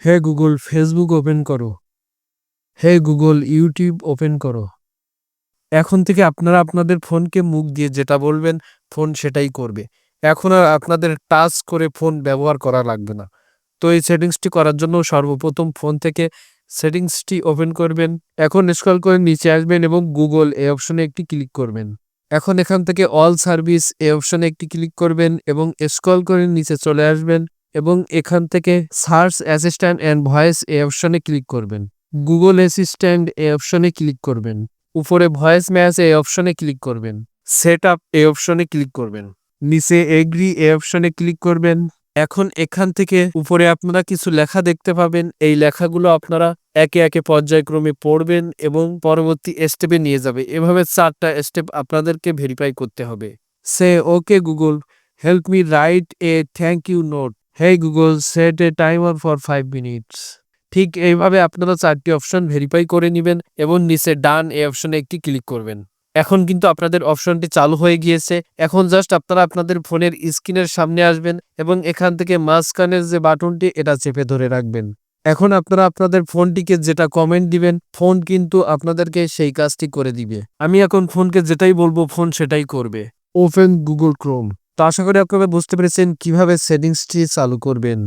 Hey Google Facebook open করো। Hey Google YouTube open করো। এখন থেকে আপনারা আপনাদের ফোনকে মুখ দিয়ে যেটা বলবেন ফোন সেটাই করবে। এখন আর আপনাদের টাচ করে ফোন ব্যবহার করা লাগবে না। তো এই সেটিংসটি করার জন্য সর্বপ্রথম ফোন থেকে সেটিংসটি ওপেন করবেন। এখন স্ক্রল করে নিচে আসবেন এবং গুগল এই অপশনে একটি ক্লিক করবেন। এখন এখান থেকে অল সার্ভিস এই অপশনে একটি ক্লিক করবেন এবং স্ক্রল করে নিচে চলে আসবেন এবং এখান থেকে সার্চ অ্যাসিস্ট্যান্ট অ্যান্ড ভয়েস এই অপশনে ক্লিক করবেন। গুগল অ্যাসিস্ট্যান্ট এই অপশনে ক্লিক করবেন। উপরে ভয়েস ম্যাচ এই অপশনে ক্লিক করবেন। সেট আপ এই অপশনে ক্লিক করবেন। নিচে এগ্রি এই অপশনে ক্লিক করবেন। এখন এখান থেকে উপরে আপনারা কিছু লেখা দেখতে পাবেন। এই লেখাগুলো আপনারা একে একে পর্যায়ক্রমে পড়বেন এবং পরবর্তী স্টেপে নিয়ে যাবে। এভাবে 4টা স্টেপ আপনাদেরকে ভেরিফাই করতে হবে। Say okay Google help me write a thank you note. Hey Google set a timer for 5 minutes. ঠিক এইভাবে আপনারা 4টি অপশন ভেরিফাই করে নেবেন এবং নিচে ডান এই অপশনে একটি ক্লিক করবেন। এখন কিন্তু আপনাদের অপশনটি চালু হয়ে গিয়েছে। এখন জাস্ট আপনারা আপনাদের ফোনের স্ক্রিনের সামনে আসবেন এবং এখান থেকে মাঝখানের যে বাটনটি এটা চেপে ধরে রাখবেন। এখন আপনারা আপনাদের ফোনটিকে যেটা কমেন্ট দিবেন ফোন কিন্তু আপনাদেরকে সেই কাজটি করে দিবে। আমি এখন ফোনকে যেটাই বলবো ফোন সেটাই করবে। Open Google Chrome. তো আশা করি আপনারা বুঝতে পেরেছেন কিভাবে সেটিংসটি চালু করবেন।